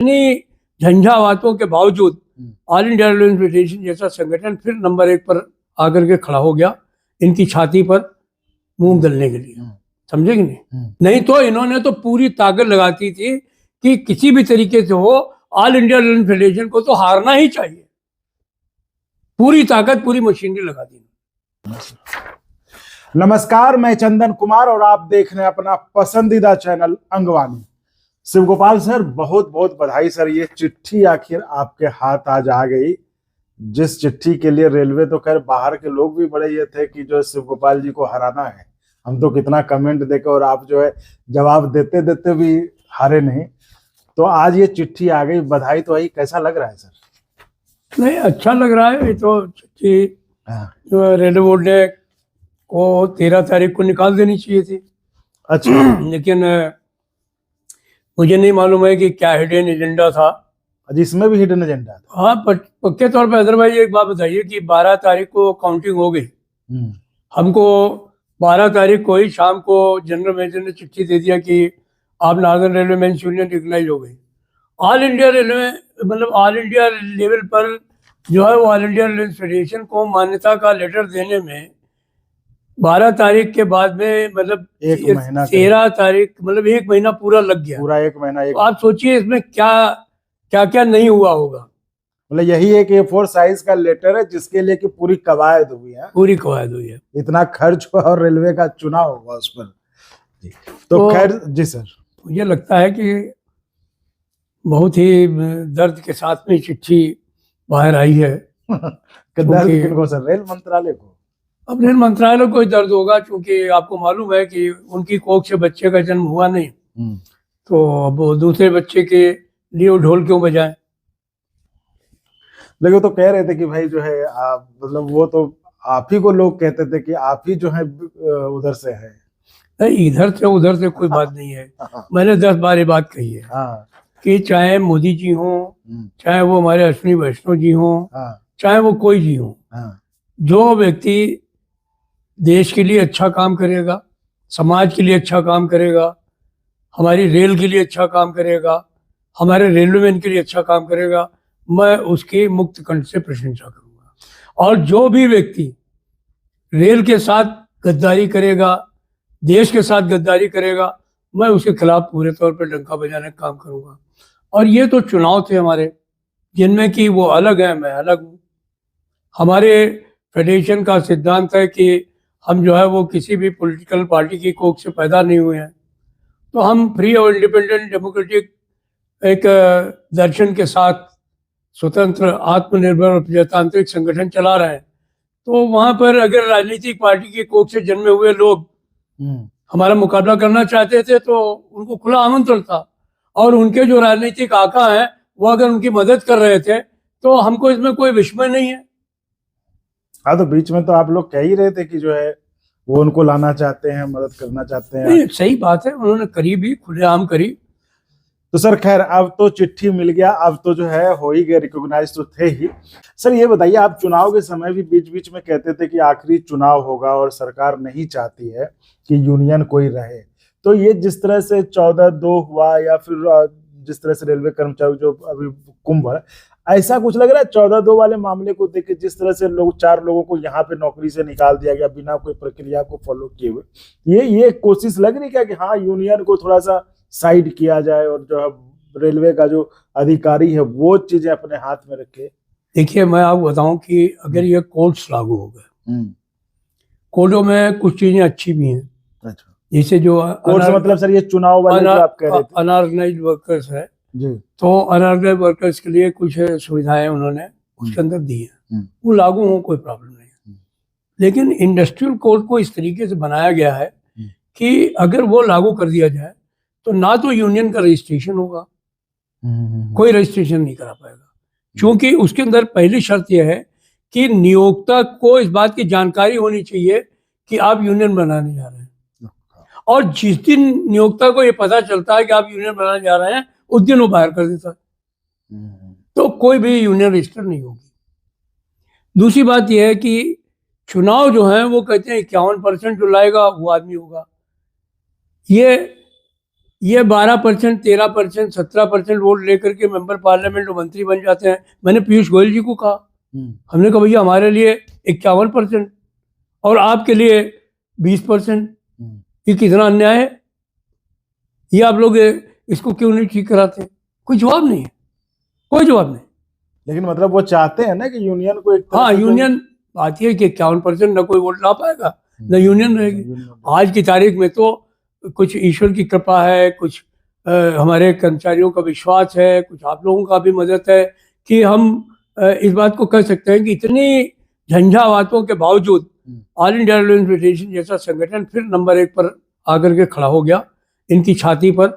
इतनी झंझावातों के बावजूद ऑल इंडिया रेलवे फेडरेशन जैसा संगठन फिर नंबर 1 पर आकर के खड़ा हो गया इनकी छाती पर मूंग दलने के लिए। समझे कि नहीं? नहीं तो इन्होंने तो पूरी ताकत लगाती थी कि किसी भी तरीके से हो ऑल इंडिया रेलवे फेडरेशन को तो हारना ही चाहिए। पूरी ताकत, पूरी मशीनरी लगा दी। नमस्कार, मैं चंदन कुमार और आप देख रहे हैं अपना पसंदीदा चैनल अंगवानी। शिव गोपाल सर, बहुत बहुत बधाई सर। ये चिट्ठी आखिर आपके हाथ आज आ गई, जिस चिट्ठी के लिए रेलवे तो खैर बाहर के लोग भी बड़े ये थे कि जो शिव गोपाल जी को हराना है। हम तो कितना कमेंट देके और आप जो है जवाब देते देते भी हारे नहीं। तो आज ये चिट्ठी आ गई, बधाई तो आई। कैसा लग रहा है सर? नहीं, अच्छा लग रहा है। ये तो चिट्ठी जो रेलवे बोर्ड ने को 13 तारीख को निकाल देनी चाहिए थी। अच्छा। लेकिन मुझे नहीं मालूम है कि क्या हिडन एजेंडा था। इसमें भी हिडन एजेंडा था? हाँ, पक्के तौर पर अदर भाई एक बात बताइए कि 12 तारीख को काउंटिंग हो गई। हमको 12 तारीख को ही शाम को जनरल मैनेजर ने चिट्ठी दे दिया कि आप northern railway men's union recognize हो गई। ऑल इंडिया रेलवे मतलब ऑल इंडिया लेवल पर जो है वो ऑल इंडिया रेलवे फेडरेशन को मान्यता का लेटर देने में 12 तारीख के बाद में मतलब 13 तारीख मतलब 1 महीना पूरा लग गया। पूरा 1 महीना। तो आप सोचिए इसमें क्या क्या क्या नहीं हुआ होगा। मतलब यही एक A4 साइज का लेटर है जिसके लिए कि पूरी कवायद हुई है। पूरी कवायद हुई है, इतना खर्च हुआ और रेलवे का चुनाव होगा उस पर। तो खैर जी सर, मुझे लगता है कि बहुत ही दर्द के साथ में चिट्ठी बाहर आई है। दर्द किनको सर? रेल मंत्रालय को? अब रेल मंत्रालय को ही दर्द होगा, क्योंकि आपको मालूम है कि उनकी कोख से बच्चे का जन्म हुआ नहीं, तो अब दूसरे बच्चे के लिए वो ढोल क्यों बजाएं। लेकिन तो कह रहे थे कि भाई जो है मतलब वो तो आप ही को लोग कहते थे कि आप ही जो है उधर से है। नहीं, इधर से उधर से कोई बात नहीं है। मैंने 10 बार ये बात कही है कि चाहे मोदी जी हों, चाहे वो हमारे अश्विनी वैष्णव जी हों, चाहे वो कोई जी हो, जो व्यक्ति देश के लिए अच्छा काम करेगा, समाज के लिए अच्छा काम करेगा, हमारी रेल के लिए अच्छा काम करेगा, हमारे रेलवेमैन के लिए अच्छा काम करेगा, मैं उसकी मुक्त कंठ से प्रशंसा करूंगा। और जो भी व्यक्ति रेल के साथ गद्दारी करेगा, देश के साथ गद्दारी करेगा, मैं उसके खिलाफ पूरे तौर पर डंका बजाने का काम करूंगा। और ये तो चुनाव थे हमारे, जिनमें कि वो अलग है, मैं अलग हूँ। हमारे फेडरेशन का सिद्धांत है कि हम जो है वो किसी भी पॉलिटिकल पार्टी की कोख से पैदा नहीं हुए हैं। तो हम फ्री और इंडिपेंडेंट डेमोक्रेटिक एक दर्शन के साथ स्वतंत्र, आत्मनिर्भर और प्रजातांत्रिक संगठन चला रहे हैं। तो वहाँ पर अगर राजनीतिक पार्टी की कोख से जन्मे हुए लोग हमारा मुकाबला करना चाहते थे तो उनको खुला आमंत्रण था, और उनके जो राजनीतिक आका हैं वो अगर उनकी मदद कर रहे थे तो हमको इसमें कोई विस्मय नहीं है। हाँ, तो बीच में तो आप लोग कह ही रहे थे कि जो है वो उनको लाना चाहते हैं, मदद करना चाहते हैं। सही बात है, उन्होंने करी भी, खुलेआम करी। तो सर खैर अब तो चिट्ठी मिल गया, अब तो जो है हो ही गया, रिकॉग्नाइज तो थे ही। सर ये बताइए, आप चुनाव के समय भी बीच बीच में कहते थे कि आखिरी चुनाव होगा और सरकार नहीं चाहती है कि यूनियन कोई रहे। तो ये जिस तरह से 14/2 हुआ या फिर जिस तरह से रेलवे कर्मचारी जो अभी कुंभ है, ऐसा कुछ लग रहा है 14/2 वाले मामले को देख के, जिस तरह से लोग 4 लोगों को यहाँ पे नौकरी से निकाल दिया गया बिना कोई प्रक्रिया को फॉलो किए हुए, ये कोशिश लग रही क्या कि हाँ यूनियन को थोड़ा सा साइड किया जाए और जो है रेलवे का जो अधिकारी है वो चीजें अपने हाथ में रखे? देखिए, मैं आपको बताऊं कि अगर ये कोर्ट्स लागू हो गए, कोर्टों में कुछ चीजें अच्छी भी हैं। अच्छा, जैसे जो मतलब सर ये चुनाव वाले जो आप कह रहे थे, अनऑर्गेनाइज्ड वर्कर्स है जी, तो अनऑर्गेनाइज्ड वर्कर्स के लिए कुछ सुविधाएं उन्होंने उसके अंदर दी है, वो लागू हो, कोई प्रॉब्लम नहीं है। लेकिन इंडस्ट्रियल कोड को इस तरीके से बनाया गया है कि अगर वो लागू कर दिया जाए तो ना तो यूनियन का रजिस्ट्रेशन होगा, कोई रजिस्ट्रेशन नहीं करा पाएगा, क्योंकि उसके अंदर पहली शर्त यह है कि नियोक्ता को इस बात की जानकारी होनी चाहिए कि आप यूनियन बनाने जा रहे हैं। और जिस दिन नियोक्ता को ये पता चलता है कि आप यूनियन बनाने जा रहे हैं, उस दिन वो बाहर कर देता है, तो कोई भी यूनियन रजिस्टर नहीं होगी। दूसरी बात यह है कि चुनाव जो है वो कहते हैं 51% जो लाएगा वो आदमी होगा। ये ये 12%, 13%, 17% वोट लेकर के मेंबर पार्लियामेंट और मंत्री बन जाते हैं। मैंने पीयूष गोयल जी को कहा, हमने कहा भैया हमारे लिए 51% और आपके लिए 20%, ये कितना अन्याय है, ये आप लोग इसको क्यों नहीं ठीक कराते? कोई जवाब नहीं है, कोई जवाब नहीं। लेकिन मतलब वो चाहते हैं ना कि यूनियन को एक तरह हाँ, से यूनियन बात है कि 51% न कोई वोट ला पाएगा, न यूनियन रहेगी। आज की तारीख में तो कुछ ईश्वर की कृपा है, कुछ हमारे कर्मचारियों का विश्वास है, कुछ आप लोगों का भी मदद है कि हम इस बात को कह सकते हैं कि इतनी झंझावातों के बावजूद ऑल इंडिया रेलवे फेडरेशन जैसा संगठन फिर नंबर 1 पर आकर के खड़ा हो गया, इनकी छाती पर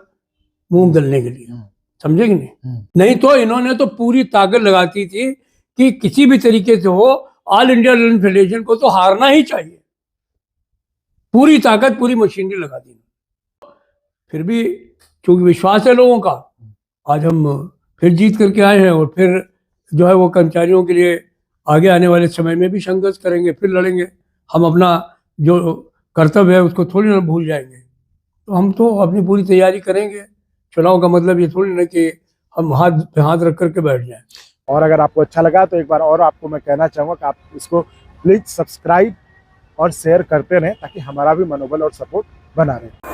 मूंग दलने के लिए। समझे कि नहीं? नहीं तो इन्होंने तो पूरी ताकत लगाती थी कि किसी भी तरीके से हो ऑल इंडिया रेलवे फेडरेशन को तो हारना ही चाहिए, पूरी ताकत, पूरी मशीनरी लगा दी। फिर भी क्योंकि विश्वास है लोगों का, आज हम फिर जीत करके आए हैं और फिर जो है वो कर्मचारियों के लिए आगे आने वाले समय में भी संघर्ष करेंगे, फिर लड़ेंगे। हम अपना जो कर्तव्य है उसको थोड़ी ना भूल जाएंगे। तो हम तो अपनी पूरी तैयारी करेंगे। चुनाव का मतलब ये थोड़ी ना कि हम हाथ पे हाथ रख करके बैठ जाएं। और अगर आपको अच्छा लगा तो एक बार और आपको मैं कहना चाहूँगा कि आप इसको प्लीज सब्सक्राइब और शेयर करते रहें ताकि हमारा भी मनोबल और सपोर्ट बना रहे।